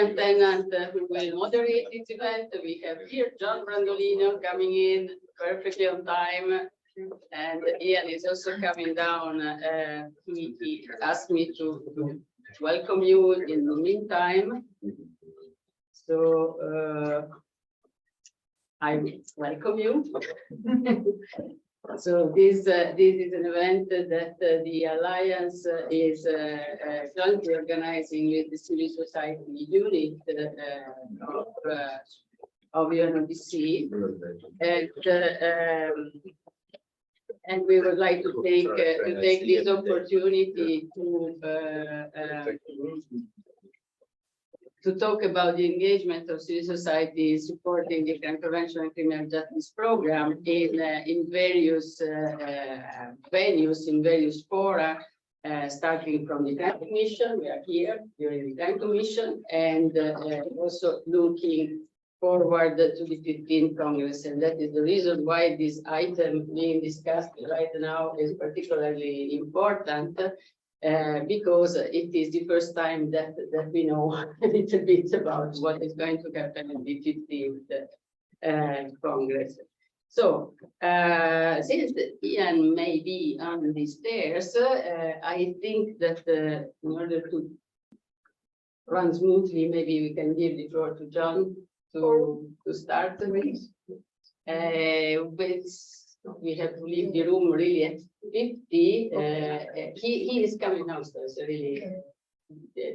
Lieutenant who will moderate this event. We have here John Brandolino coming in perfectly on time, and Ian is also coming down. He asked me to welcome you in the meantime. So I welcome you. So this is an event that the Alliance is jointly organizing with the civil society unit of UNODC, and we would like to take this opportunity to talk about the engagement of civil society supporting the crime prevention and criminal justice program in various venues, in various fora, starting from the Crime Commission. We are here during the Crime Commission, and also looking forward to the 15th Congress. And that is the reason why this item being discussed right now is particularly important. Because it is the first time that we know a little bit about what is going to happen in the 15th Congress. So, since Ian may be on the stairs, I think that in order to run smoothly, maybe we can give the floor to John to start with. We have to leave the room really at 50. He is coming downstairs really,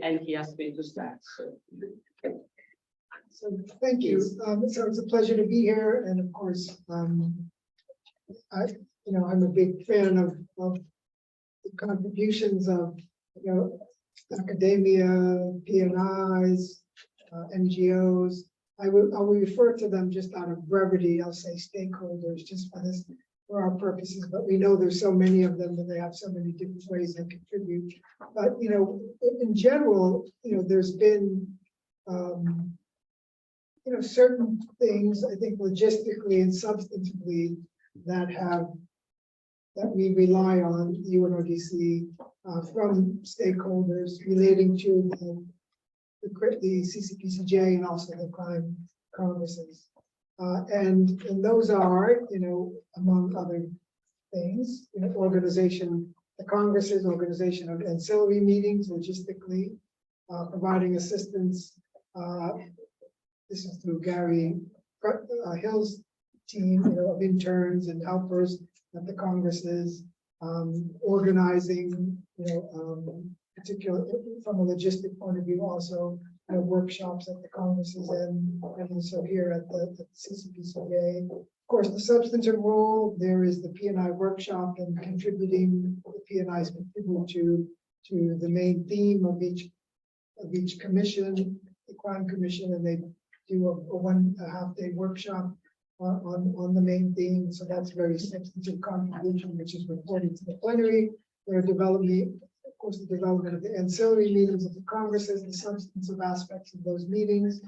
and he asked me to start. So thank you. So it's a pleasure to be here, and of course, I'm a big fan of the contributions of academia, PNIs, NGOs. I will refer to them just out of brevity. I'll say stakeholders just for our purposes, but we know there's so many of them and they have so many different ways they contribute. But in general, there's been certain things, I think logistically and substantively, that we rely on UNODC from stakeholders relating to the CCPCJ and also the crime congresses. And those are, among other things, organization, the congresses, organization of ancillary meetings, logistically, providing assistance. This is through Gary Hill's team, of interns and helpers at the congresses, organizing, particularly from a logistic point of view, also workshops at the congresses and also here at the CCPCA. Of course, the substantive role, there is the PNI workshop and contributing, the PNIs contribute to the main theme of each commission, the crime commission, and they do a 1.5 day workshop on the main theme. So that's very substantive contribution, which is reported to the plenary. Their development, of course, the development of the ancillary meetings of the congresses, the substantive aspects of those meetings,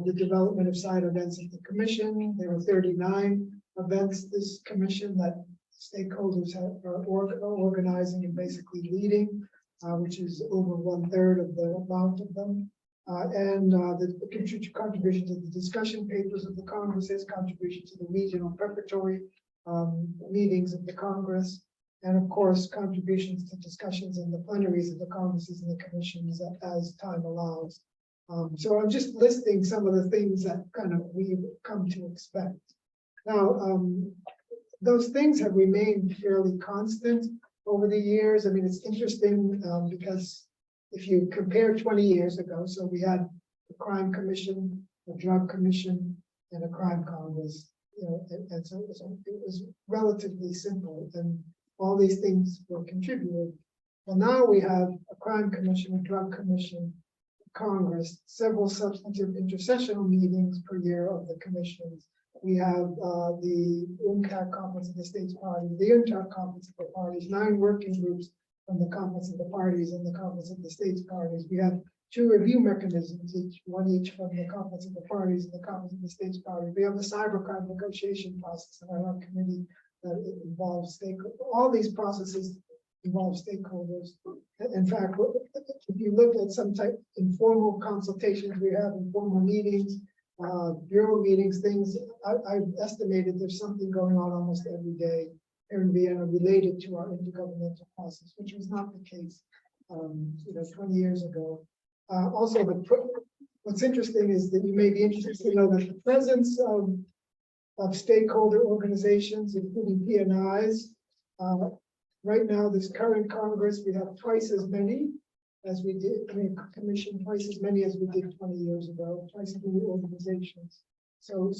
the development of side events at the commission. There were 39 events this commission that stakeholders are organizing and basically leading, which is over 1/3 of the amount of them. And the contribution to the discussion papers of the congresses, contribution to the regional preparatory meetings of the Congress, and of course, contributions to discussions in the plenaries of the congresses and the commissions as time allows. So I'm just listing some of the things that kind of we've come to expect. Now, those things have remained fairly constant over the years. I mean, it's interesting because if you compare 20 years ago, so we had a crime commission, a drug commission, and a crime congress, and so it was relatively simple, and all these things were contributed. Well, now we have a crime commission, a drug commission, Congress, several substantive intercessional meetings per year of the commissions. We have the UNCAC Conference of the States Parties, the UNCAC Conference of the Parties, 9 working groups from the Conference of the Parties and the Conference of the States Parties. We have 2 review mechanisms, each from the Conference of the Parties and the Conference of the States Parties. We have the cybercrime negotiation process in our committee that involves stakeholders. All these processes involve stakeholders. In fact, if you look at some type informal consultations we have, informal meetings, bureau meetings, things, I've estimated there's something going on almost every day here in Vienna related to our intergovernmental process, which was not the case, 20 years ago. Also, what's interesting is that you may be interested to know that the presence of stakeholder organizations, including PNIs, right now, this current Congress, we have twice as many as we did, commission twice as many as we did 20 years ago, twice as many organizations. So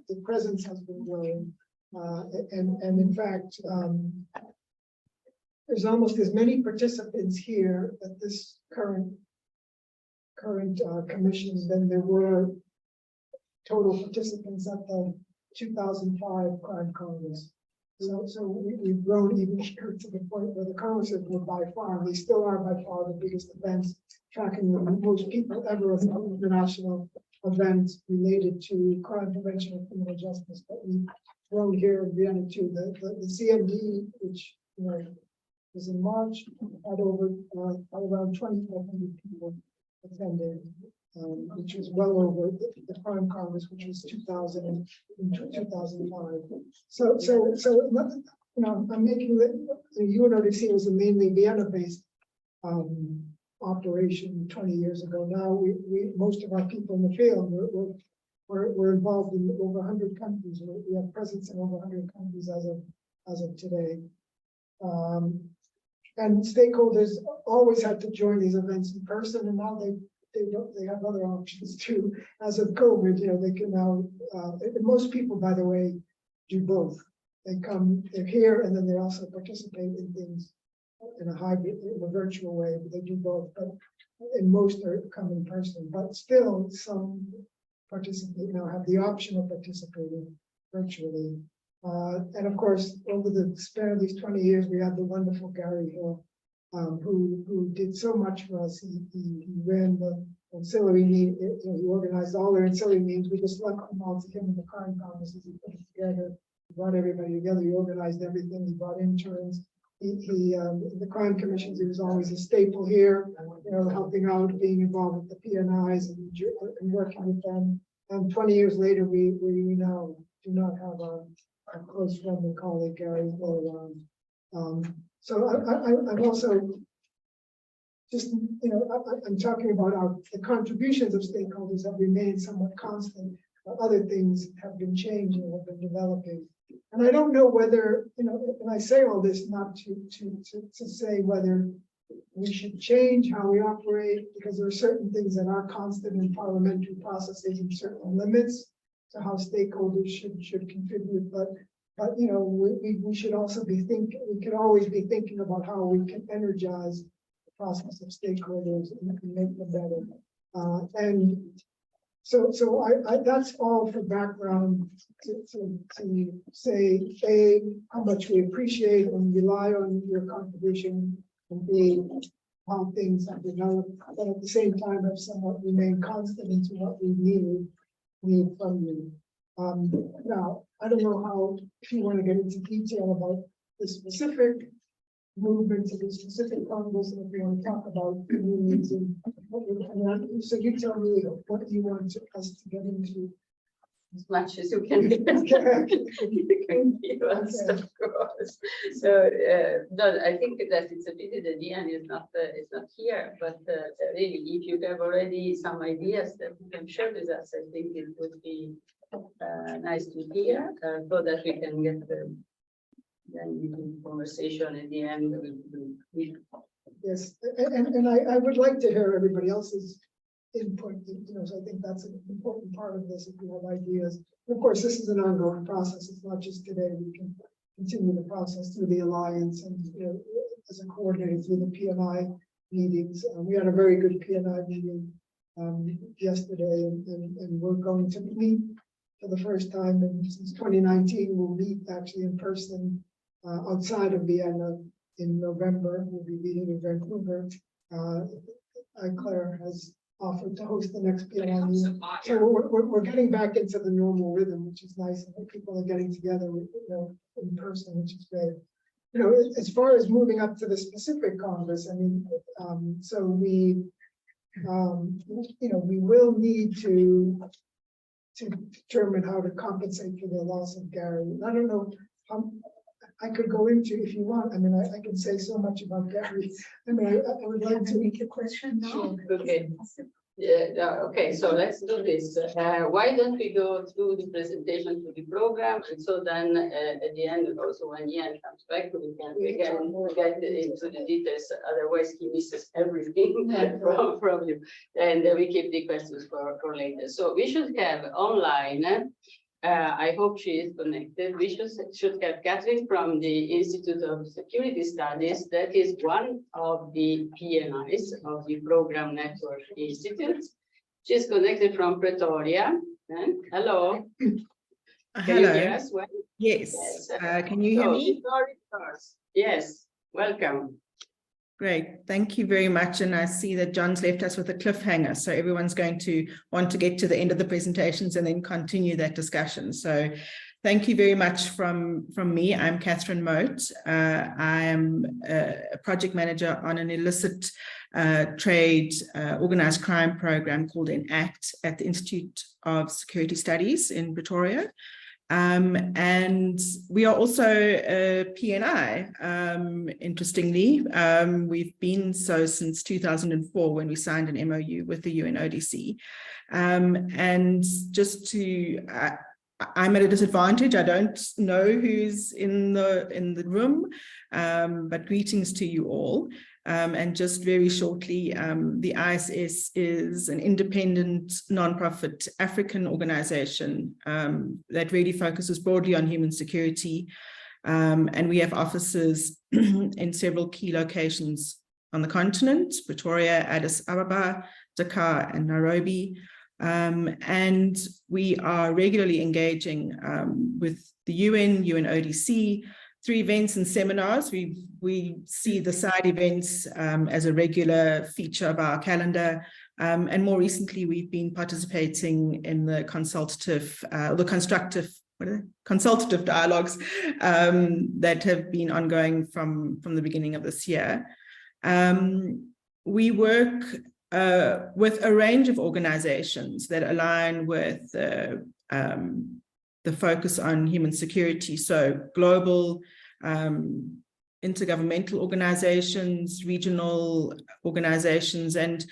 the presence has been growing. And in fact, there's almost as many participants here at this current commissions than there were total participants at the 2005 Crime Congress. So we've grown even here to the point where the Congresses were by far, they still are by far the biggest events, tracking the most people ever of an international event related to crime prevention and criminal justice. But we've grown here in Vienna too. The CMD, which was in March, had around 2,500 people attended, which was well over the Crime Congress, which was 2000 in 2005. So I'm making the UNODC was a mainly Vienna-based operation 20 years ago. Now we most of our people in the field we're involved in over 100 countries. We have presence in over 100 countries as of today. And stakeholders always had to join these events in person, and now they have other options too. As of COVID, they can now. Most people, by the way, do both. They're here, and then they also participate in things in a hybrid, in a virtual way. But they do both. But in most are come in person. But still, some participate have the option of participating virtually. And of course, over the span of these 20 years, we had the wonderful Gary Hill, who did so much for us. He ran the ancillary meeting, he organized all their ancillary meetings. We just left them all to him in the Crime Congress. He put it together, he brought everybody together, he organized everything, he brought interns. The crime commissions, he was always a staple here, helping out, being involved with the PNIs and working with them. And 20 years later, we now do not have a close friend and colleague, Gary Hill, around. So I'm also just, I'm talking about the contributions of stakeholders have remained somewhat constant, but other things have been changing, have been developing. And I don't know whether, and I say all this not to say whether we should change how we operate, because there are certain things that are constant in parliamentary processes and certain limits to how stakeholders should contribute. But we should also be we could always be thinking about how we can energize the process of stakeholders and make them better. And so that's all for background to say, how much we appreciate and rely on your contribution, and B, how things have developed, but at the same time have somewhat remained constant into what we need from you. Now, I don't know how, if you want to get into detail about the specific movement of the specific Congress, and if you want to talk about the meetings and so you tell me what you want us to get into. As much as you can, you can give us, of course. So, no, I think that it's a pity that Ian is not here. But really, if you have already some ideas that you can share with us, I think it would be nice to hear, so that we can get the conversation at the end. Yes, and I would like to hear everybody else's input, so I think that's an important part of this, if you have ideas. And of course, this is an ongoing process. It's not just today. We can continue the process through the Alliance and as a coordinator through the PNI meetings. We had a very good PNI meeting yesterday, and we're going to meet for the first time since 2019. We'll meet actually in person outside of Vienna in November. We'll be meeting in Vancouver. Claire has offered to host the next PNI meeting. So we're getting back into the normal rhythm, which is nice. And people are getting together in person, which is great. as far as moving up to the specific Congress, I mean, so we, we will need to determine how to compensate for the loss of Gary. I don't know how I could go into if you want. I mean, I can say so much about Gary. I mean, I would like to make a question now. Okay. Yeah, okay, so let's do this. Why don't we go through the presentation to the program, and so then at the end, also when Ian comes back, we can get into the details. Otherwise, he misses everything from you, and we keep the questions for later. So we should have online. I hope she is connected. We should have Catherine from the Institute of Security Studies. That is one of the PNIs of the Program Network Institute. She's connected from Pretoria. Hello. Can Hello. you hear us well? Yes. Can you hear me? Yes. Welcome. Great. Thank you very much. And I see that John's left us with a cliffhanger. So everyone's going to want to get to the end of the presentations and then continue that discussion. So thank you very much from me. I'm Catherine Moat. I am a project manager on an illicit trade organized crime program called ENACT at the Institute of Security Studies in Pretoria. And we are also a PNI, interestingly. We've been so since 2004 when we signed an MOU with the UNODC. And just to, I'm at a disadvantage. I don't know who's in the room, but greetings to you all. And just very shortly, the ISS is an independent nonprofit African organization that really focuses broadly on human security. And we have offices in several key locations on the continent: Pretoria, Addis Ababa, Dakar, and Nairobi. And we are regularly engaging with the UN, UNODC, through events and seminars. We see the side events as a regular feature of our calendar. And more recently, we've been participating in the consultative dialogues that have been ongoing from the beginning of this year. We work with a range of organizations that align with the focus on human security. So global, intergovernmental organizations, regional organizations, and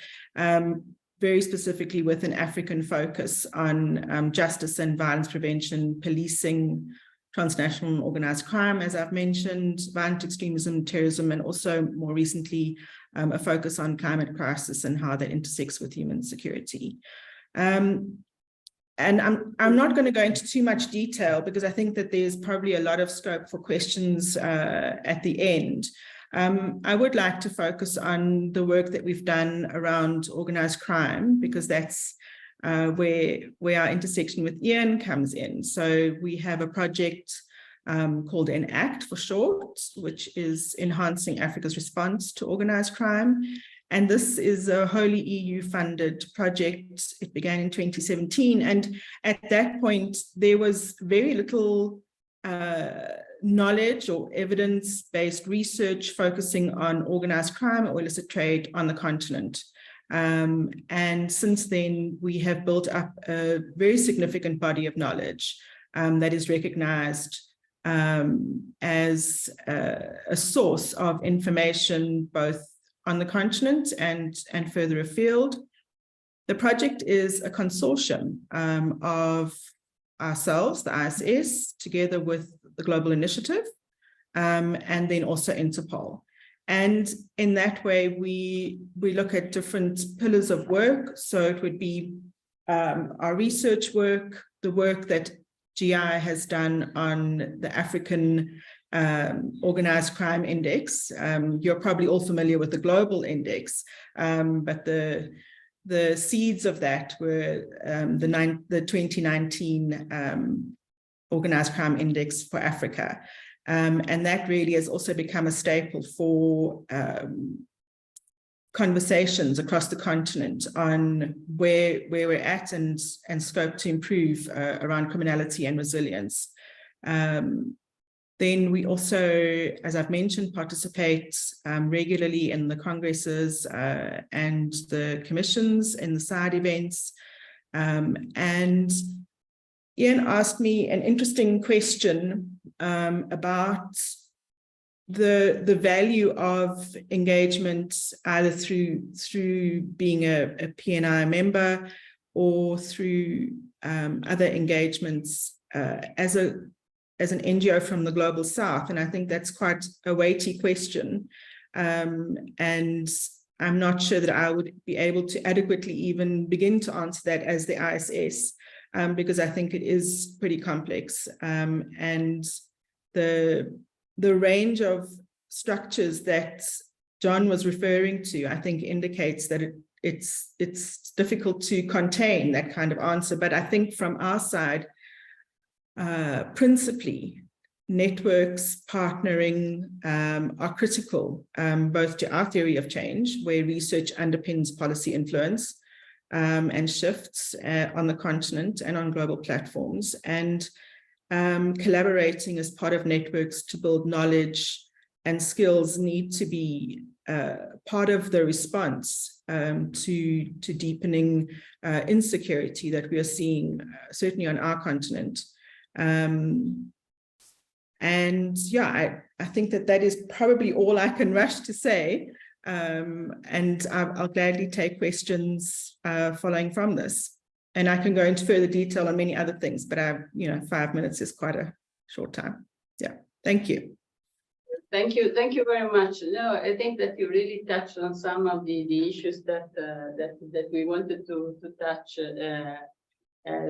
very specifically with an African focus on justice and violence prevention, policing, transnational organized crime, as I've mentioned, violent extremism, terrorism, and also more recently, a focus on climate crisis and how that intersects with human security. And I'm not going to go into too much detail because I think that there's probably a lot of scope for questions at the end. I would like to focus on the work that we've done around organized crime, because that's where our intersection with Ian comes in. So we have a project called ENACT for short, which is Enhancing Africa's Response to Organized Crime. And this is a wholly EU-funded project. It began in 2017. And at that point, there was very little knowledge or evidence-based research focusing on organized crime or illicit trade on the continent. And since then, we have built up a very significant body of knowledge that is recognized as a source of information, both on the continent and further afield. The project is a consortium of ourselves, the ISS, together with the Global Initiative, and then also Interpol. And in that way, we look at different pillars of work. So it would be our research work, the work that GI has done on the African Organized Crime Index. You're probably all familiar with the global index, but the seeds of that were the 2019 Organized Crime Index for Africa. And that really has also become a staple for conversations across the continent on where we're at and scope to improve around criminality and resilience. Then we also, as I've mentioned, participate regularly in the congresses and the commissions in the side events. And Ian asked me an interesting question about the value of engagement, either through being a P&I member or through other engagements as an NGO from the Global South. And I think that's quite a weighty question. And I'm not sure that I would be able to adequately even begin to answer that as the ISS, because I think it is pretty complex. And the range of structures that John was referring to, I think indicates that it's difficult to contain that kind of answer. But I think from our side, principally, networks partnering are critical, both to our theory of change, where research underpins policy influence and shifts on the continent and on global platforms, and collaborating as part of networks to build knowledge and skills need to be part of the response to deepening insecurity that we are seeing, certainly on our continent. And yeah, I think that is probably all I can rush to say. And I'll gladly take questions following from this. And I can go into further detail on many other things, but 5 minutes is quite a short time. Yeah, thank you. Thank you very much. No, I think that you really touched on some of the issues that we wanted to touch.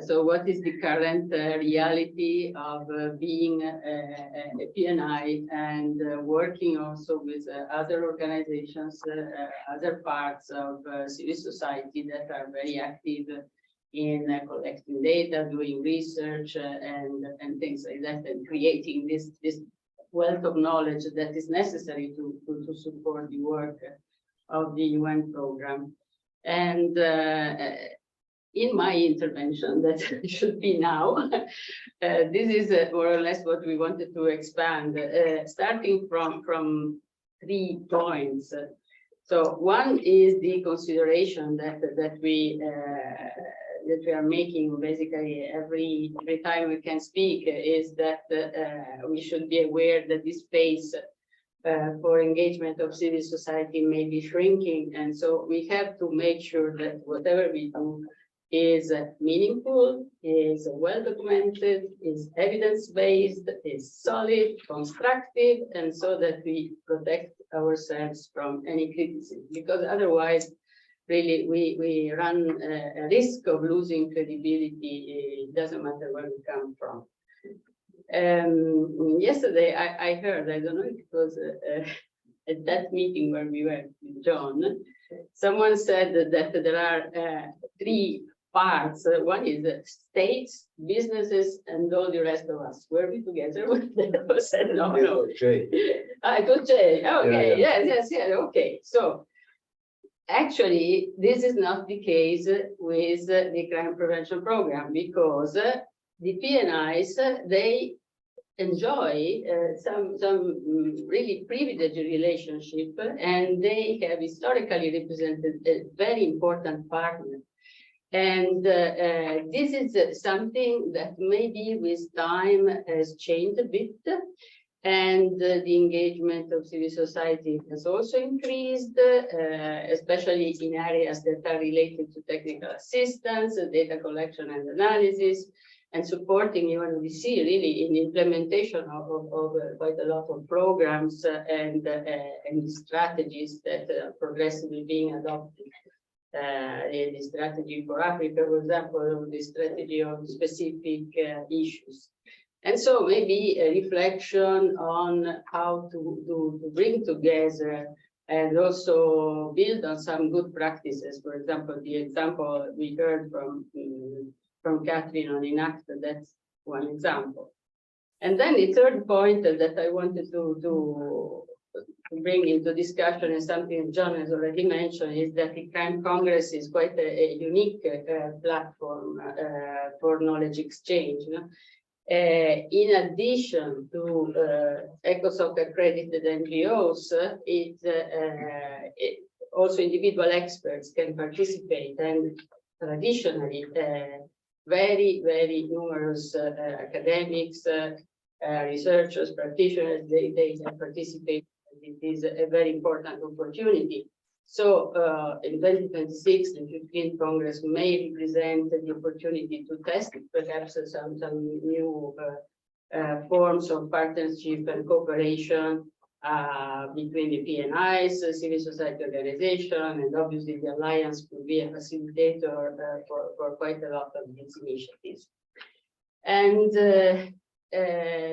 So what is the current reality of being a PNI and working also with other organizations, other parts of civil society that are very active in collecting data, doing research, and things like that, and creating this wealth of knowledge that is necessary to support the work of the UN program. And in my intervention, that should be now, this is more or less what we wanted to expand, starting from 3 points. So one is the consideration that we are making basically every time we can speak, is that we should be aware that this space for engagement of civil society may be shrinking, and so we have to make sure that whatever we do is meaningful, is well documented, is evidence-based, is solid, constructive, and so that we protect ourselves from any criticism, because otherwise really we run a risk of losing credibility. It doesn't matter where we come from. Yesterday I heard, I don't know if it was at that meeting where we were with John, someone said that there are 3 parts. One is states, businesses, and all the rest of us. Were we together? They said no. I thought Jay. Okay, yeah. Yes, okay. So actually, this is not the case with the crime prevention program, because the PNIs, they enjoy some really privileged relationship, and they have historically represented a very important partner. And this is something that maybe with time has changed a bit, and the engagement of civil society has also increased, especially in areas that are related to technical assistance, data collection and analysis, and supporting UNODC really in implementation of quite a lot of programs and strategies that are progressively being adopted. The strategy for Africa, for example, the strategy on specific issues. And so maybe a reflection on how to bring together and also build on some good practices. For example, the example we heard from Catherine on Enact, that's one example. And then the third point that I wanted to bring into discussion, is something John has already mentioned, is that the Crime Congress is quite a unique platform for knowledge exchange. In addition to ECOSOC accredited NGOs, also individual experts can participate, and traditionally very numerous academics, researchers, practitioners, they have participated. It is a very important opportunity. So in 2026, the 15th Congress may represent the opportunity to test perhaps some new forms of partnership and cooperation between the PNIs, civil society organization, and obviously the Alliance could be a facilitator for quite a lot of these initiatives. And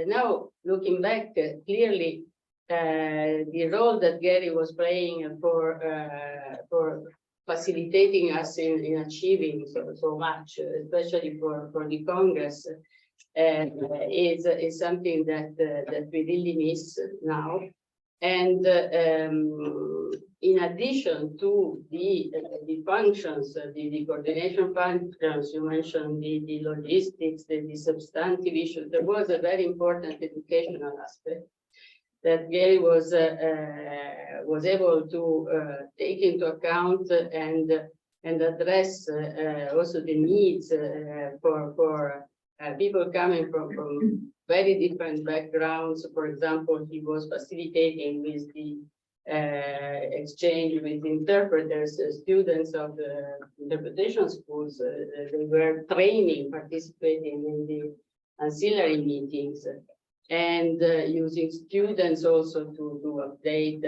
now looking back, clearly the role that Gary was playing for facilitating us in achieving so much, especially for the Congress, is something that we really miss now. And in addition to the functions, the coordination functions, you mentioned the logistics, the substantive issues, there was a very important educational aspect that Gary was able to take into account and address also the needs for people coming from very different backgrounds. For example, he was facilitating with the exchange with interpreters, students of the interpretation schools. They were participating in the ancillary meetings, and using students also to update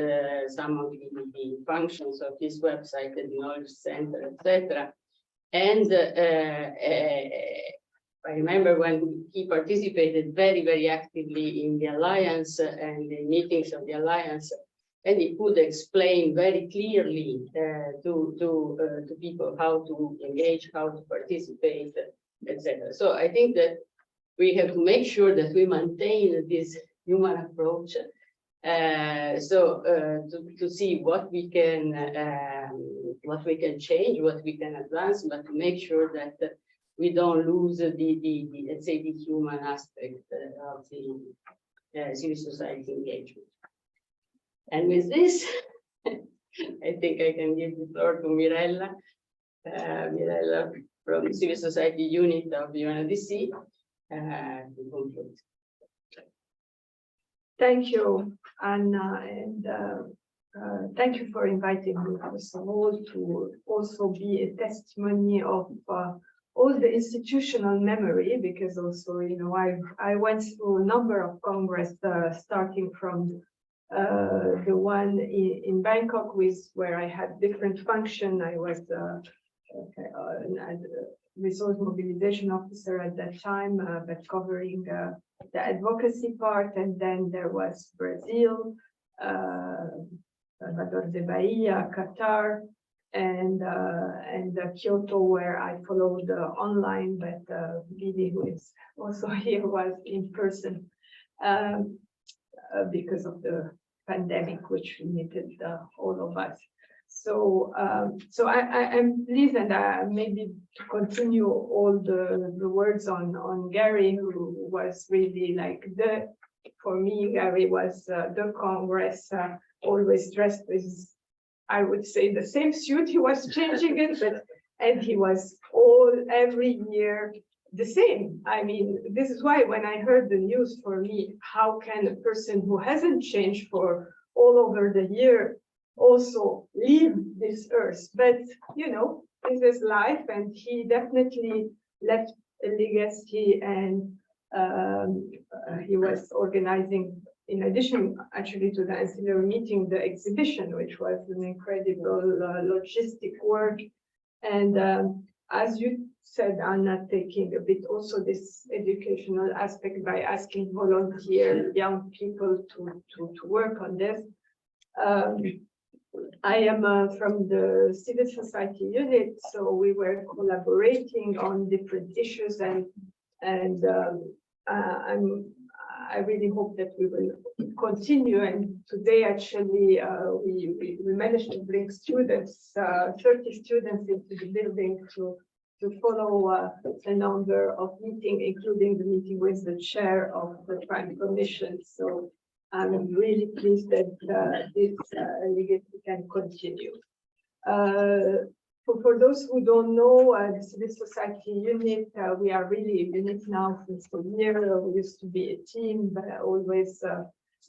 some of the functions of this website, the knowledge center, etc. And I remember when he participated very actively in the Alliance and the meetings of the Alliance, and he could explain very clearly to people how to engage, how to participate, etc. So I think that we have to make sure that we maintain this human approach, to see what we can change, what we can advance, but to make sure that we don't lose the let's say the human aspect of the civil society engagement. And with this, I think I can give the floor to Mirella, Mirella from the Civil Society Unit of the UNODC. Thank you, Anna, and thank you for inviting me, first of all, to also be a testimony of all the institutional memory, because also, you know, I went through a number of Congress, starting from the one in Bangkok, where I had different function. I was resource mobilization officer at that time, but covering the advocacy part. And then there was Brazil, Salvador de Bahia, Qatar, and Kyoto, where I followed online, but Vivi, who is also here, was in person because of the pandemic, which limited all of us. So, I'm pleased, and maybe to continue all the words on Gary, who was really like for me, Gary was the Congress, always dressed with, I would say, the same suit. He was changing it, and he was every year the same. I mean, this is why when I heard the news, for me, how can a person who hasn't changed for all over the year also leave this earth? But you know, this is life, and he definitely left a legacy. And he was organizing, in addition actually to the ancillary meeting, the exhibition, which was an incredible logistic work. And as you said, Anna, taking a bit also this educational aspect by asking volunteer young people to work on this. I am from the civil society unit, so we were collaborating on different issues, and I really hope that we will continue. And today, actually, we managed to bring students, 30 students, into the building to follow a number of meetings, including the meeting with the chair of the Crime Commission. So I'm really pleased that this legacy can continue. For those who don't know, the civil society unit, we are really a unit now since a year. We used to be a team, but always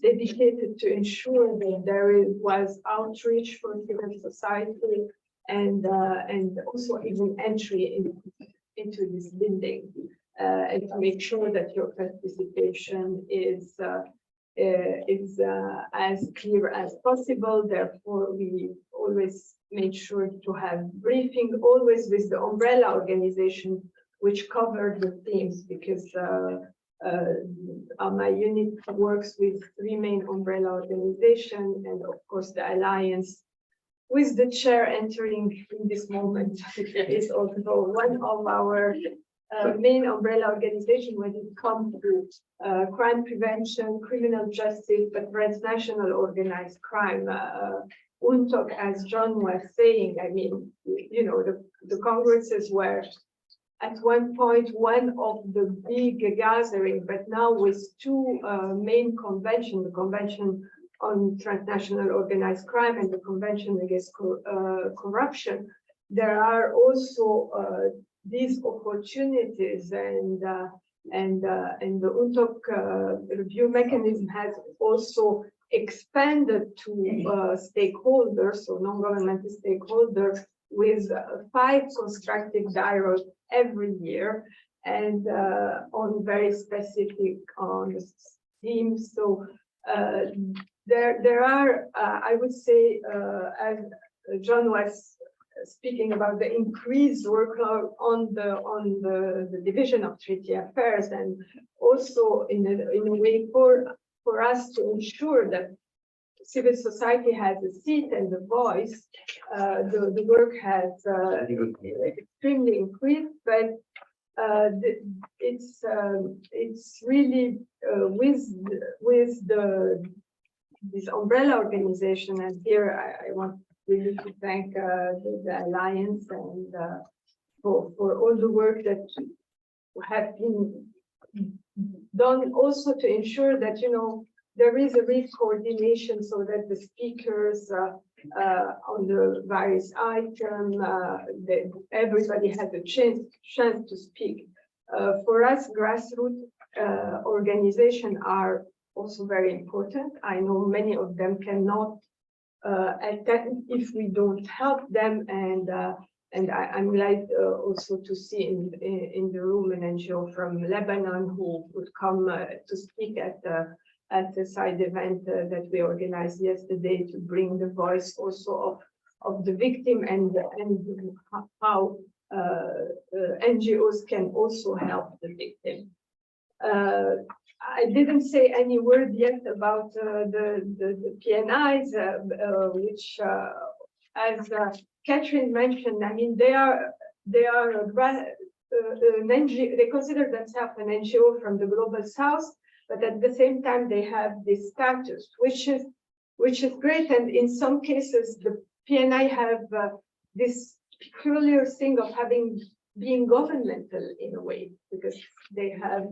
dedicated to ensure that there was outreach for civil society and also even entry into this building, and to make sure that your participation is as clear as possible. Therefore, we always made sure to have briefing, always with the umbrella organization, which covered the themes, because my unit works with 3 main umbrella organizations, and of course the alliance, with the chair entering in this moment, is also one of our main umbrella organization when it comes to crime prevention, criminal justice, but transnational organized crime. UNTOC, as John was saying, I mean, you know, the congresses were at one point one of the big gathering, but now with 2 main conventions, the Convention on Transnational Organized Crime and the Convention Against Corruption, there are also these opportunities, and the UNTOC review mechanism has also expanded to stakeholders, so non-governmental stakeholders, with 5 constructive dialogues every year, and on very specific themes. So there are, I would say, as John was speaking about, the increased workload on the division of treaty affairs, and also in a way for us to ensure that civil society has a seat and a voice. The work has extremely increased, but it's really with this umbrella organization, and here I want really to thank the Alliance and for all the work that have been done, also to ensure that, you know, there is a real coordination so that the speakers on the various items, everybody has a chance to speak. For us, grassroots organizations are also very important. I know many of them cannot attend if we don't help them, and I'm glad also to see in the room an NGO from Lebanon who would come to speak at the side event that we organized yesterday, to bring the voice also of the victim and how NGOs can also help the victim. I didn't say any word yet about the PNIs, which, as Catherine mentioned, I mean, they consider themselves an NGO from the global south, but at the same time they have this status, which is great. And in some cases, the PNI have this peculiar thing of being governmental in a way, because they have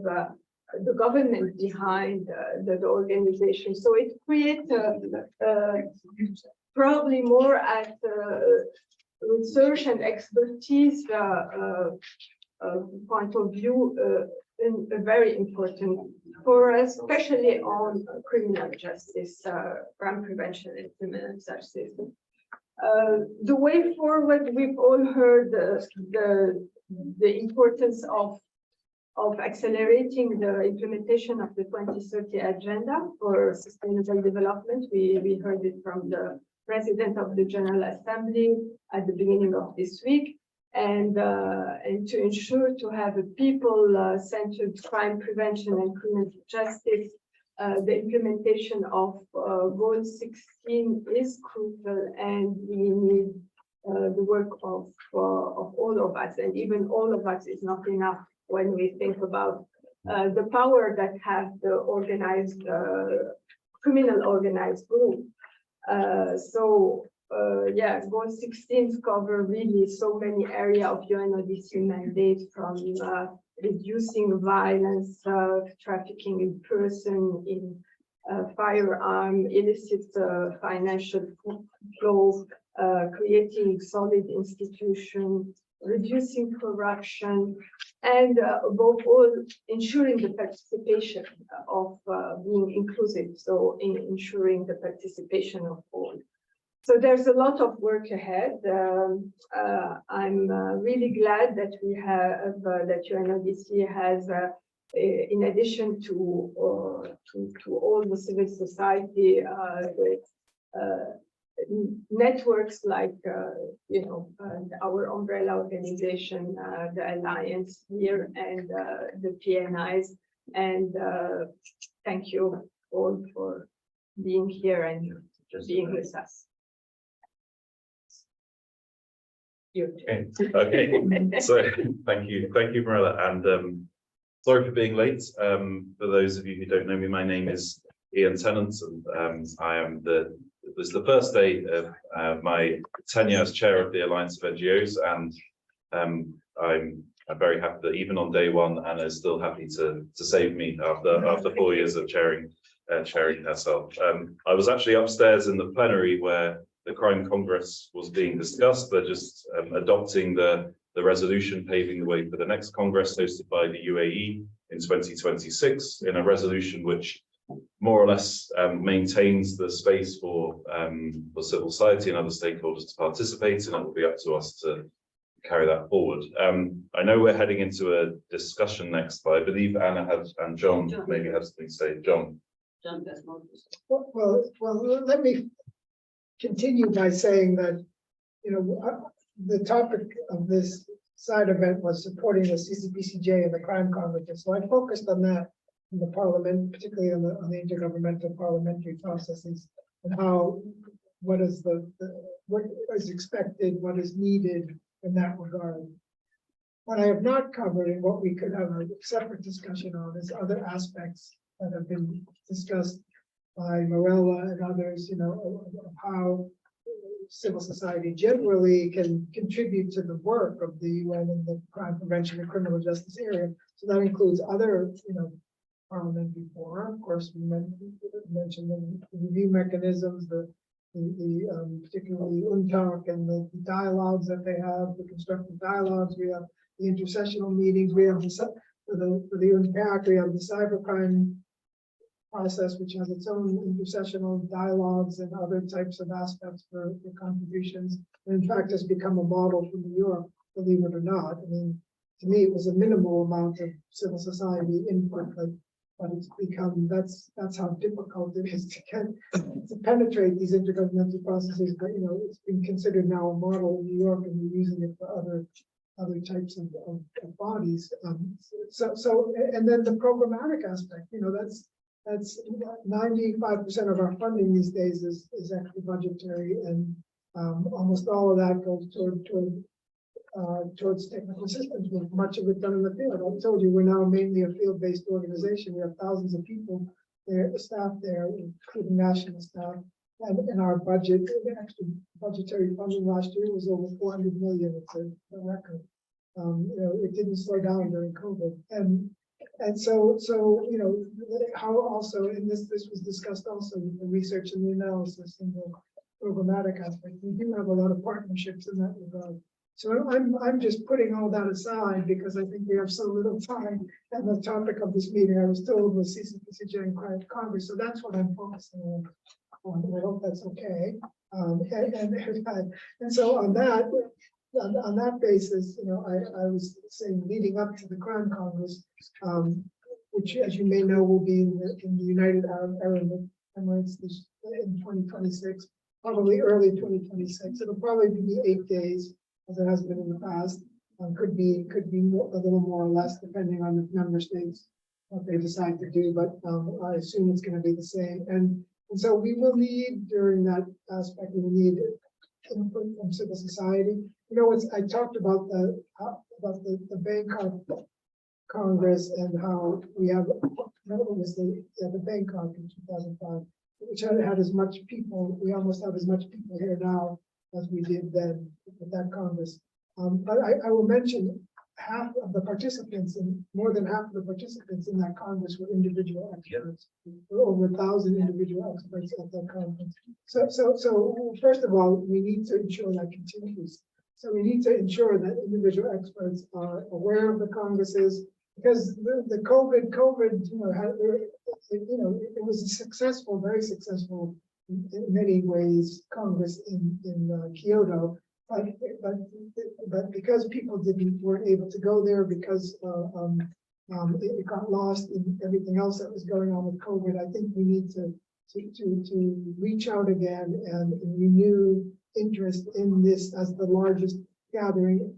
the government behind the organization. So it creates probably more at research and expertise point of view, very important for us, especially on criminal justice, crime prevention and criminal justice. The way forward, we've all heard the importance of accelerating the implementation of the 2030 agenda for sustainable development. We heard it from the President of the General Assembly at the beginning of this week, and to ensure to have a people-centered crime prevention and criminal justice. The implementation of Goal 16 is crucial, and we need the work of all of us, and even all of us is not enough when we think about the power that have the organized criminal organized group. So yeah, goal 16 cover really so many areas of UNODC mandate, from reducing violence, trafficking in person, in firearm, illicit financial flow, creating solid institutions, reducing corruption, and above all, ensuring the participation of being inclusive, so ensuring the participation of all. So there's a lot of work ahead. I'm really glad that we have that UNODC has, in addition to all the civil society, networks like our umbrella organization, the Alliance here, and the PNIs. And thank you all for being here and being with us. Okay, so thank you, Marilla, and sorry for being late. For those of you who don't know me, my name is Ian Tennant, and I am it was the first day of my tenure as chair of the Alliance of NGOs, and I'm very happy that even on day one, Anna is still happy to save me after 4 years of chairing herself. I was actually upstairs in the plenary where the Crime Congress was being discussed. They're just adopting the resolution paving the way for the next Congress hosted by the UAE in 2026, in a resolution which more or less maintains the space for civil society and other stakeholders to participate, and it will be up to us to carry that forward. I know we're heading into a discussion next, but I believe Anna and John maybe have something to say. John. John, that's more to say. Well, let me continue by saying that, the topic of this side event was supporting the CCPCJ and the Crime Congress. So I focused on that in the parliament, particularly on the intergovernmental parliamentary processes, and what is expected, what is needed in that regard. What I have not covered, and what we could have a separate discussion on, is other aspects that have been discussed by Marilla and others, of how civil society generally can contribute to the work of the UN in the crime prevention and criminal justice area. So that includes other, parliamentary fora. Of course, we mentioned the review mechanisms, particularly UNTAC and the dialogues that they have, the constructive dialogues. We have the intercessional meetings. We have for the UNTAC, we have the cybercrime process, which has its own intercessional dialogues and other types of aspects for contributions. And in fact, has become a model for New York, believe it or not. I mean, to me, it was a minimal amount of civil society input, but it's become, that's how difficult it is to penetrate these intergovernmental processes. But it's been considered now a model in New York, and we're using it for other types of bodies. And then the programmatic aspect, that's 95% of our funding these days is actually budgetary, and almost all of that goes towards technical systems, with much of it done in the field. I told you we're now mainly a field-based organization. We have thousands of people there, staff there, including national staff, and our budget, the extra budgetary funding last year was over 400 million. It's a record. It didn't slow down during COVID, and so how also, and this was discussed also with the research and the analysis and the programmatic aspect. We do have a lot of partnerships in that regard. So I'm just putting all that aside because I think we have so little time. And the topic of this meeting, I was told, was CCPCJ and Crime Congress. So that's what I'm focusing on. I hope that's okay. And so on that basis, I was saying, leading up to the Crime Congress, which, as you may know, will be in the United Arab Emirates in 2026, probably early 2026. It'll probably be 8 days, as it has been in the past. Could be more, a little more or less, depending on the member states, what they decide to do. But I assume it's going to be the same. And so we will need, during that aspect, we will need input from civil society. I talked about the Bangkok Congress and how we have, the Bangkok in 2005, which had as much people. We almost have as much people here now as we did then at that Congress. But I will mention half of the participants and more than half of the participants in that Congress were individual experts. There were over 1,000 individual experts at that conference. So first of all, we need to ensure that continues. So we need to ensure that individual experts are aware of the congresses, because the COVID, it was a successful, very successful in many ways Congress in Kyoto. But because people weren't able to go there because it got lost in everything else that was going on with COVID, I think we need to reach out again and renew interest in this as the largest gathering,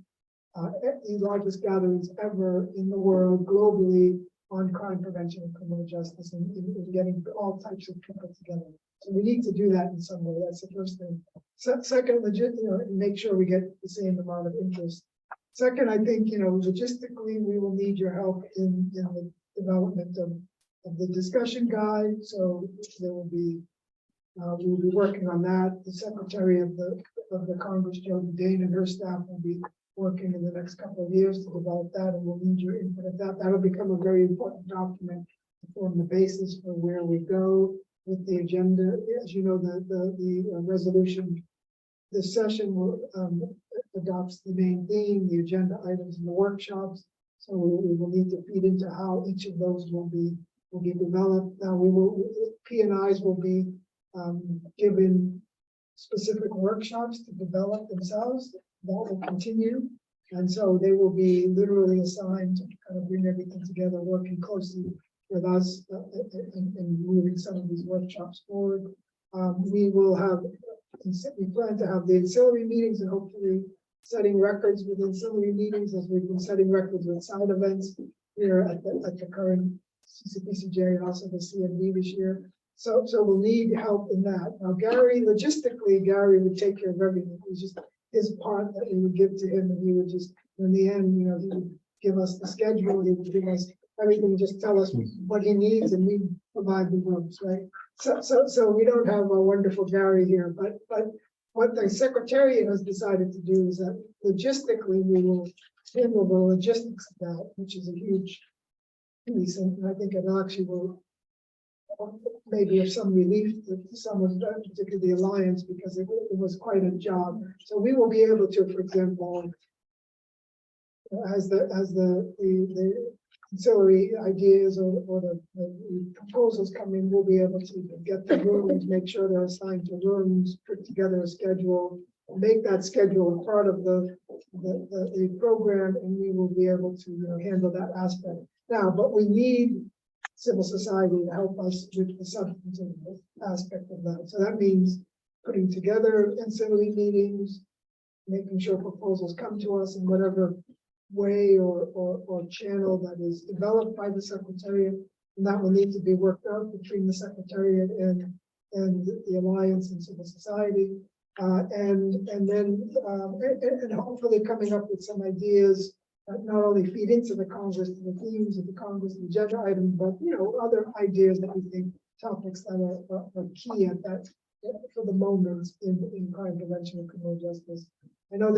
the largest gatherings ever in the world globally on crime prevention and criminal justice, and getting all types of people together. So we need to do that in some way. That's the first thing. Second, make sure we get the same amount of interest. Second, I think, logistically, we will need your help in the development of the discussion guide. So there will be, we will be working on that. The Secretary of the Congress, Jody Dane, and her staff will be working in the next couple of years to develop that, and we'll need your input at that. That'll become a very important document to form the basis for where we go with the agenda. As you know, the resolution, this session will adopts the main theme, the agenda items, and the workshops. So we will need to feed into how each of those will be developed. Now P&Is will be given specific workshops to develop themselves. That will continue, and so they will be literally assigned to kind of bring everything together, working closely with us in moving some of these workshops forward. We plan to have the ancillary meetings and hopefully setting records with ancillary meetings, as we've been setting records with side events here at the current CCPCJ and also the CND this year. So we'll need help in that. Now, logistically, Gary would take care of everything. It was just his part that we would give to him, and he would just, in the end, he would give us the schedule, he would give us everything, just tell us what he needs, and we provide the rooms, right? So we don't have a wonderful Gary here, but what the Secretariat has decided to do is that logistically, we will handle the logistics of that, which is a huge piece, and I think it actually will maybe of some relief to some of that, particularly the Alliance, because it was quite a job. So we will be able to, for example, as the ancillary ideas or the proposals come in, we'll be able to get the rooms, make sure they're assigned to rooms, put together a schedule, make that schedule part of the program, and we will be able to handle that aspect. Now, but we need civil society to help us with the substantive aspect of that. So that means putting together ancillary meetings, making sure proposals come to us in whatever way or channel that is developed by the Secretariat, and that will need to be worked out between the Secretariat and the Alliance and civil society, and hopefully coming up with some ideas that not only feed into the Congress, to the themes of the Congress, the agenda items, but other ideas that we think, topics that are key at that for the moment in crime prevention and criminal justice. I know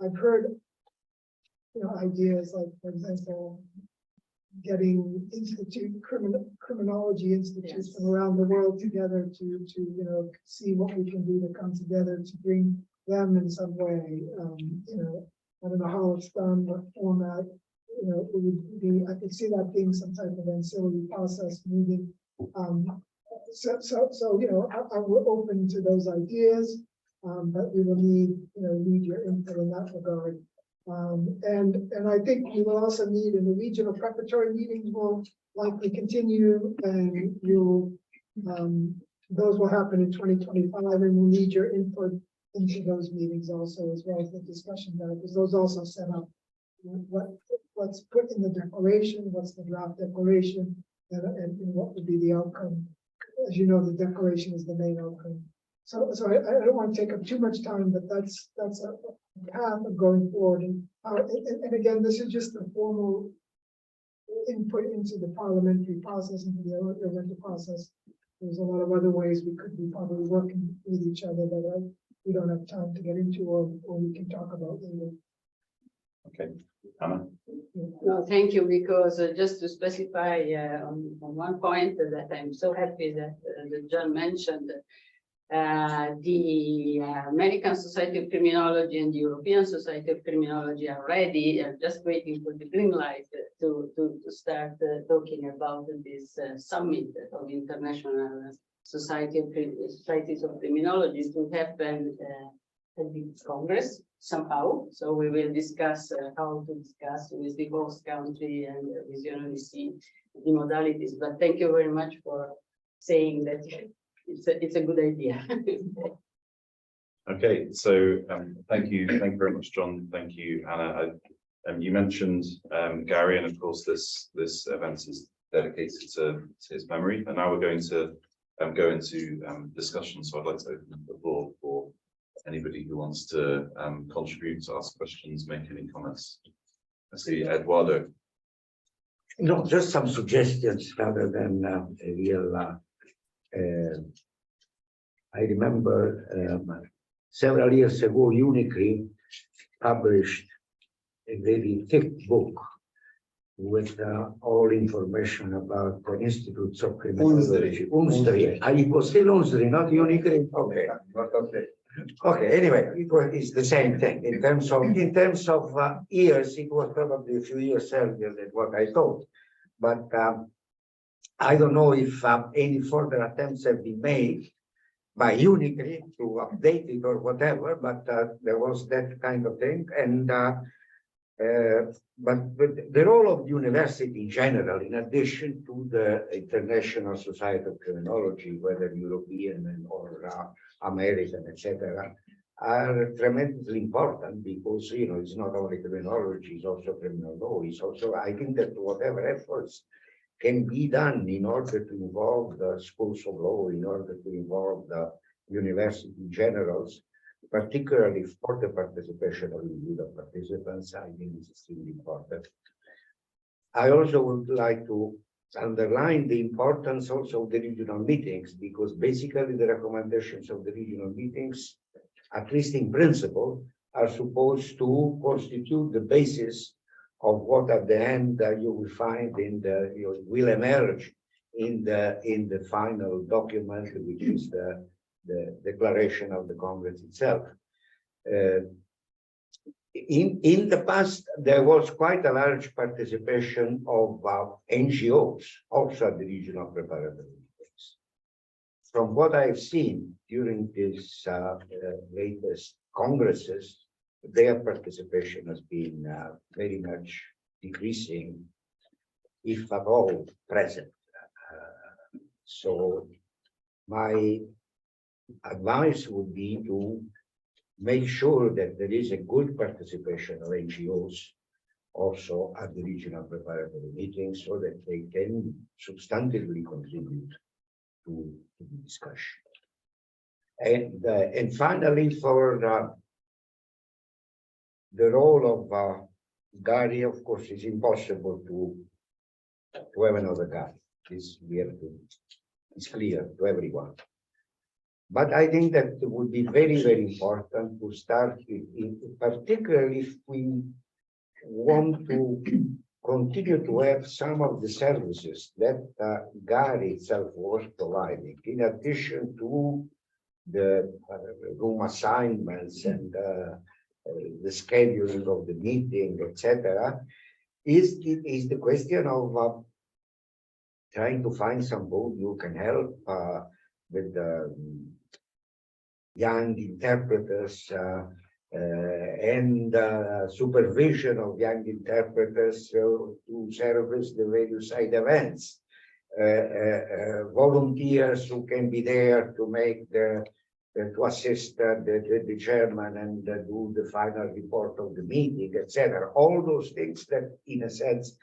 I've heard ideas like, for example, getting criminology institutes from around the world together to see what we can do to come together to bring them in some way. I don't know how it's done, what format, it would be. I could see that being some type of ancillary process meeting. So we're open to those ideas, but we will need your input in that regard. And I think we will also need, in the regional preparatory meetings will likely continue, and those will happen in 2025, and we'll need your input into those meetings also, as well as the discussion guide, because those also set up what's put in the declaration, what's the draft declaration, and what would be the outcome. As you know, the declaration is the main outcome. So I don't want to take up too much time, but that's a path of going forward. And again, this is just a formal input into the parliamentary process, into the electoral process. There's a lot of other ways we could be probably working with each other, but we don't have time to get into or we can talk about later. Okay, Anna? No, thank you, because just to specify on one point that I'm so happy that John mentioned, the American Society of Criminology and the European Society of Criminology are ready, just waiting for the green light to start talking about this summit of International Societies of Criminology to happen at the Congress somehow. So we will discuss how to discuss with the host country and visionary see the modalities. But thank you very much for saying that it's a good idea. Okay, so thank you very much, John. Thank you, Anna. You mentioned Gary, and of course this event is dedicated to his memory. And now we're going to go into discussion. So I'd like to open the floor for anybody who wants to contribute, to ask questions, make any comments. I see Eduardo. No, just some suggestions rather than a real. I remember several years ago, Unicre published a very thick book with all information about the institutes of criminology. Unstri. It was still Unstri, not Unicre. Okay, not okay. Okay. Anyway, it's the same thing in terms of years. It was probably a few years earlier than what I thought, but I don't know if any further attempts have been made by Unicre to update it or whatever, but there was that kind of thing. And but the role of the university in general, in addition to the International Society of Criminology, whether European or American, etc., are tremendously important because it's not only criminology, it's also criminal law. It's also, I think that whatever efforts can be done in order to involve the schools of law, in order to involve the university generals, particularly for the participation of individual participants, I think is extremely important. I also would like to underline the importance also of the regional meetings, because basically the recommendations of the regional meetings, at least in principle, are supposed to constitute the basis of what at the end you will find in the, will emerge in the final document, which is the declaration of the Congress itself. In the past, there was quite a large participation of NGOs, also at the regional preparatory meetings. From what I've seen during these latest congresses, their participation has been very much decreasing, if at all present. So my advice would be to make sure that there is a good participation of NGOs also at the regional preparatory meetings, so that they can substantively contribute to the discussion. And finally, for the role of Gary, of course, it's impossible to have another Gary. It's clear to everyone. But I think that it would be very, very important to start with, particularly if we want to continue to have some of the services that Gary itself was providing, in addition to the room assignments and the scheduling of the meeting, etc., is the question of trying to find somebody who can help with the young interpreters and supervision of young interpreters to service the various side events. Volunteers who can be there to make to assist the chairman and do the final report of the meeting, etc. All those things that, in a sense,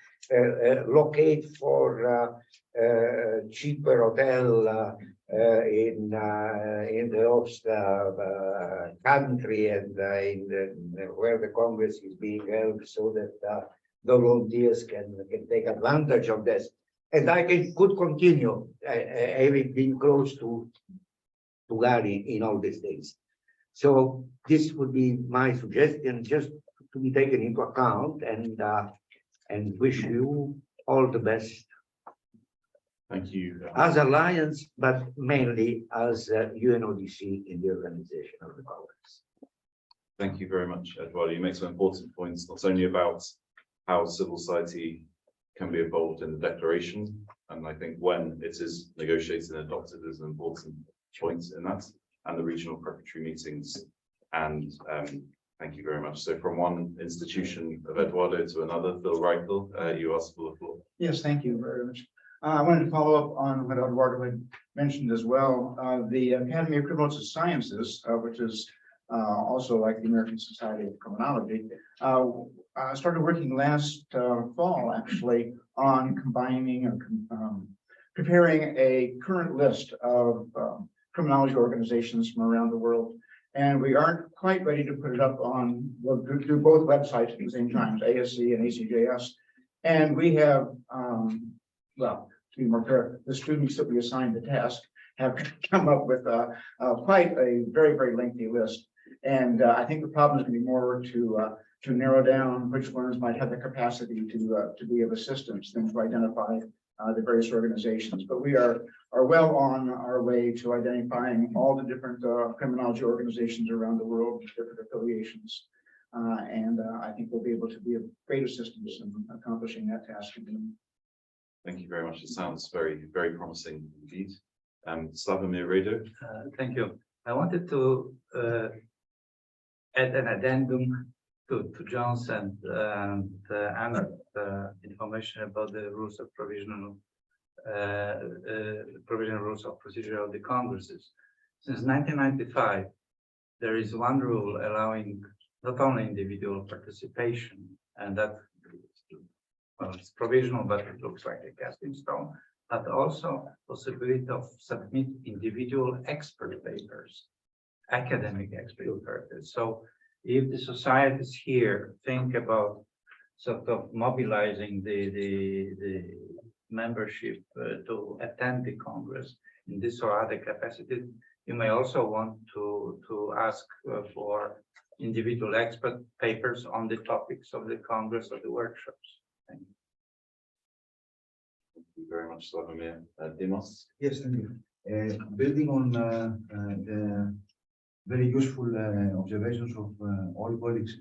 locate for cheaper hotel in the host country and where the Congress is being held, so that the volunteers can take advantage of this. And I could continue having been close to Gary in all these days. So this would be my suggestion, just to be taken into account, and wish you all the best Thank you. as Alliance, but mainly as UNODC in the organization of the Congress. Thank you very much, Eduardo. You make some important points, not only about how civil society can be involved in the declaration, and I think when it is negotiated and adopted is an important point in that, and the regional preparatory meetings. And thank you very much. So from one institution of Eduardo to another, Phil Reichel, you asked for the floor. Yes, thank you very much. I wanted to follow up on what Eduardo had mentioned as well. The Academy of Criminal Sciences, which is also like the American Society of Criminology, started working last fall, actually, on combining and preparing a current list of criminology organizations from around the world. And we aren't quite ready to put it up on, we'll do both websites at the same time, ASC and ACJS. And we have, well, to be more clear, the students that we assigned the task have come up with quite a very, very lengthy list. And I think the problem is going to be more to narrow down which ones might have the capacity to be of assistance than to identify the various organizations. But we are well on our way to identifying all the different criminology organizations around the world with different affiliations. And I think we'll be able to be of great assistance in accomplishing that task. Thank you very much. It sounds very, very promising indeed. Slavomir Redo. Thank you. I wanted to add an addendum to John's and Anna's information about the rules of provisional rules of procedure of the Congresses. Since 1995, there is one rule allowing not only individual participation, and that, well, it's provisional, but it looks like a cast in stone, but also possibility of submit individual expert papers, academic expert papers. So if the societies here think about sort of mobilizing the membership to attend the Congress in this or other capacity, you may also want to ask for individual expert papers on the topics of the Congress or the workshops. Thank you. Thank you very much, Slavomir. Dimos. Yes, thank you. Building on the very useful observations of all colleagues,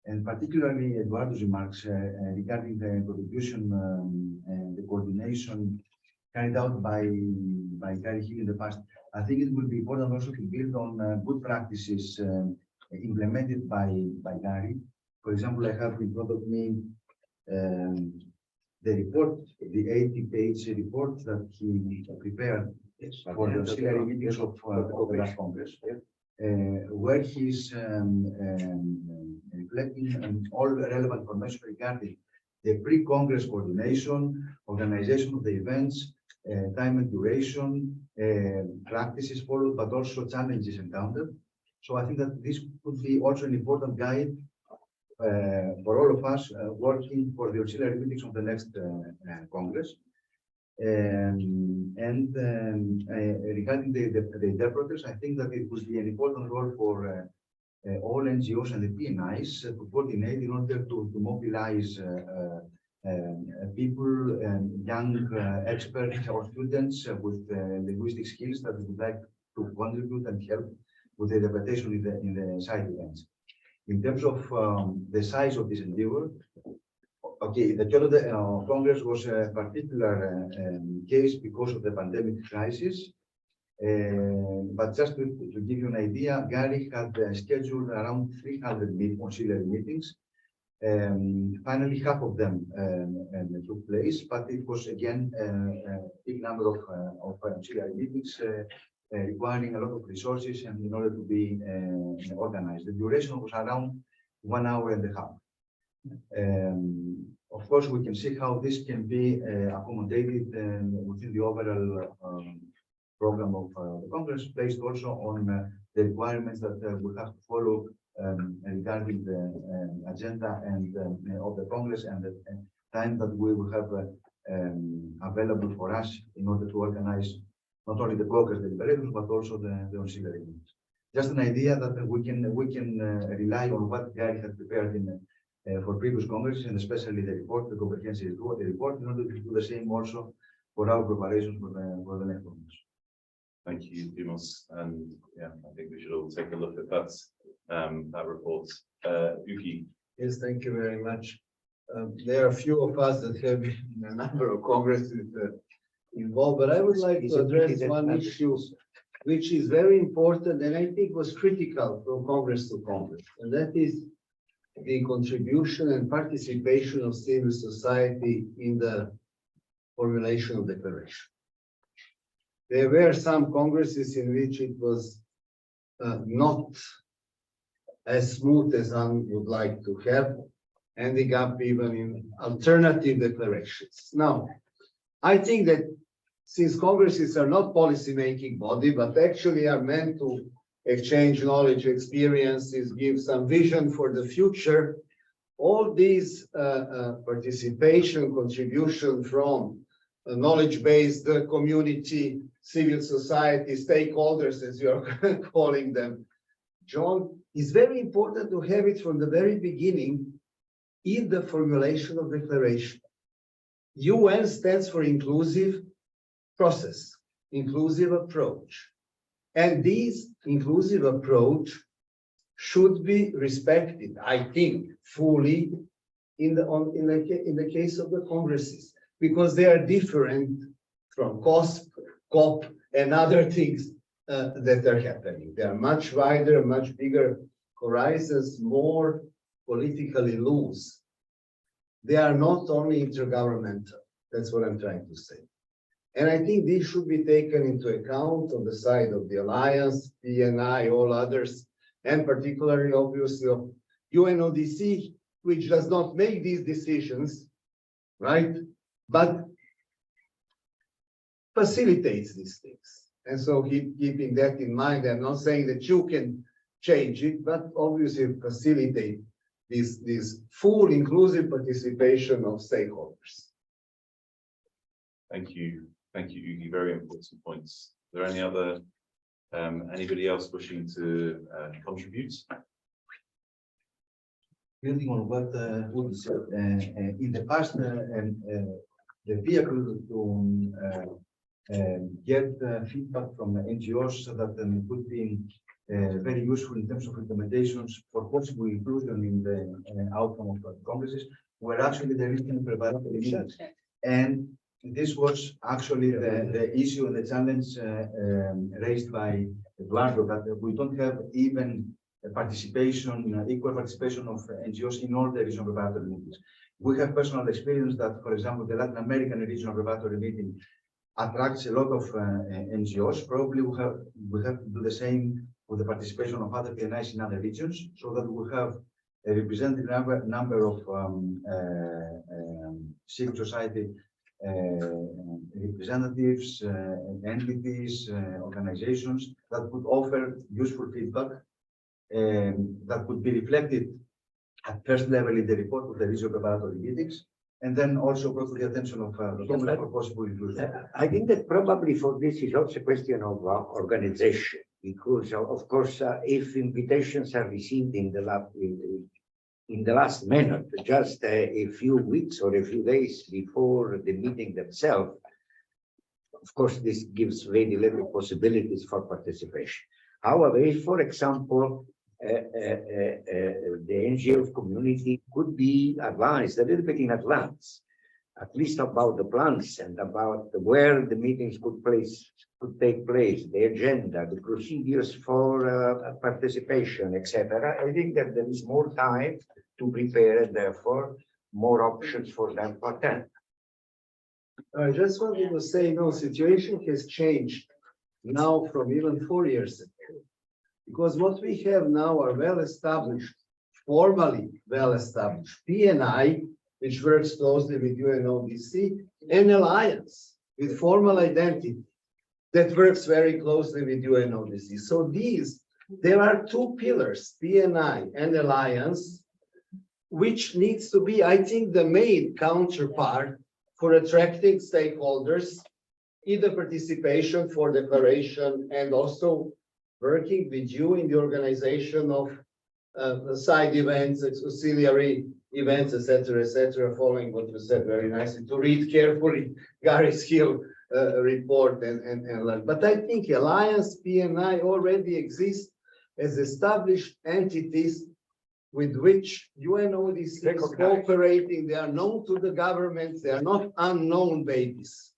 and particularly Eduardo's remarks regarding the contribution and the coordination carried out by Gary Hill in the past. I think it will be important also to build on good practices implemented by Gary. For example, I have in front of me the report, the 80-page report that he prepared for the auxiliary meetings of the last Congress, where he's reflecting on all the relevant information regarding the pre-Congress coordination, organization of the events, time and duration, practices followed, but also challenges encountered. So I think that this could be also an important guide for all of us working for the auxiliary meetings of the next Congress. Regarding the interpreters, I think that it would be an important role for all NGOs and the PNIs to coordinate in order to mobilize people, young experts or students with linguistic skills that would like to contribute and help with the interpretation in the side events. In terms of the size of this endeavor, okay, the Kyoto Congress was a particular case because of the pandemic crisis. But just to give you an idea, Gary had scheduled around 300 auxiliary meetings. Finally, half of them took place, but it was again a big number of auxiliary meetings requiring a lot of resources and in order to be organized. The duration was around 1 hour and a half. Of course, we can see how this can be accommodated within the overall program of the Congress, based also on the requirements that we have to follow regarding the agenda and of the Congress and the time that we will have available for us in order to organize not only the Congress deliberations, but also the auxiliary meetings. just an idea that we can rely on what Gary had prepared for previous congresses, and especially the report, the comprehensive report, in order to do the same also for our preparations for the next congress. Thank you, Dimos. And yeah, I think we should all take a look at that report. Yuki. Yes, thank you very much. There are a few of us that have been in a number of congresses involved, but I would like to address one issue which is very important and I think was critical from Congress to Congress, and that is the contribution and participation of civil society in the formulation of declaration. There were some congresses in which it was not as smooth as one would like to have, ending up even in alternative declarations. Now, I think that since congresses are not policy-making body, but actually are meant to exchange knowledge, experiences, give some vision for the future, all these participation, contribution from knowledge-based community, civil society, stakeholders, as you are calling them, John, is very important to have it from the very beginning in the formulation of declaration. UN stands for inclusive process, inclusive approach. And this inclusive approach should be respected, I think, fully in the case of the congresses, because they are different from COP, and other things that are happening. They are much wider, much bigger horizons, more politically loose. They are not only intergovernmental. That's what I'm trying to say. And I think this should be taken into account on the side of the Alliance, PNI, all others, and particularly, obviously, of UNODC, which does not make these decisions, right? But facilitates these things. And so keeping that in mind, I'm not saying that you can change it, but obviously facilitate this full inclusive participation of stakeholders. Thank you. Thank you, Yuki. Very important points. Are there any other, anybody else wishing to contribute? Building on what Udi said, in the past, the vehicle to get feedback from NGOs that could be very useful in terms of recommendations for possible inclusion in the outcome of congresses were actually the regional preparatory meetings. And this was actually the issue and the challenge raised by Eduardo, that we don't have even participation, equal participation of NGOs in all the regional preparatory meetings. We have personal experience that, for example, the Latin American regional preparatory meeting attracts a lot of NGOs. Probably we have to do the same with the participation of other PNIs in other regions, so that we have a representative number of civil society representatives, entities, organizations that could offer useful feedback that could be reflected at first level in the report of the regional preparatory meetings, and then also brought to the attention of the Congress for possible inclusion. I think that probably for this is also a question of organization, because of course, if invitations are received in the last minute, just a few weeks or a few days before the meeting themselves, of course, this gives very little possibilities for participation. However, if, for example, the NGO community could be advised a little bit in advance, at least about the plans and about where the meetings could take place, the agenda, the procedures for participation, etc. I think that there is more time to prepare and therefore more options for them to attend. I just wanted to say, no, situation has changed now from even 4 years ago. Because what we have now are well-established, formally well-established PNI, which works closely with UNODC, and Alliance with formal identity that works very closely with UNODC. So there are two pillars, PNI and Alliance, which needs to be, I think, the main counterpart for attracting stakeholders, either participation for declaration and also working with you in the organization of the side events, auxiliary events, etc., following what you said very nicely, to read carefully Gary's Hill report and learn. But I think Alliance PNI already exists as established entities with which UNODC is cooperating. They are known to the governments. They are not unknown babies.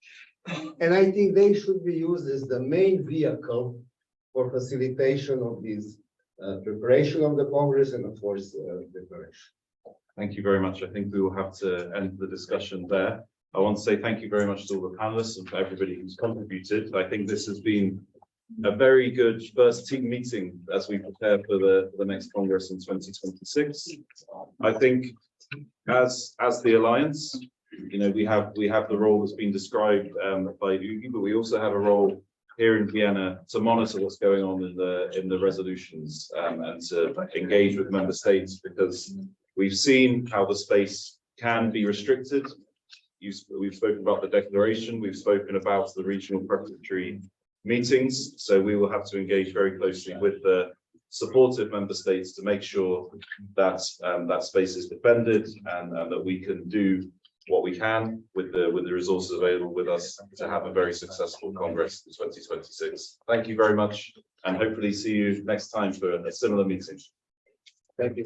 And I think they should be used as the main vehicle for facilitation of these preparation of the Congress and of course declaration. Thank you very much. I think we will have to end the discussion there. I want to say thank you very much to all the panelists and for everybody who's contributed. I think this has been a very good first team meeting as we prepare for the next Congress in 2026. I think as the Alliance, you know, we have the role that's been described by Ugi, but we also have a role here in Vienna to monitor what's going on in the resolutions and to engage with member states, because we've seen how the space can be restricted. We've spoken about the declaration, we've spoken about the regional preparatory meetings, so we will have to engage very closely with the supportive member states to make sure that that space is defended and that we can do what we can with the resources available with us to have a very successful Congress in 2026. Thank you very much, and hopefully see you next time for a similar meeting. Thank you.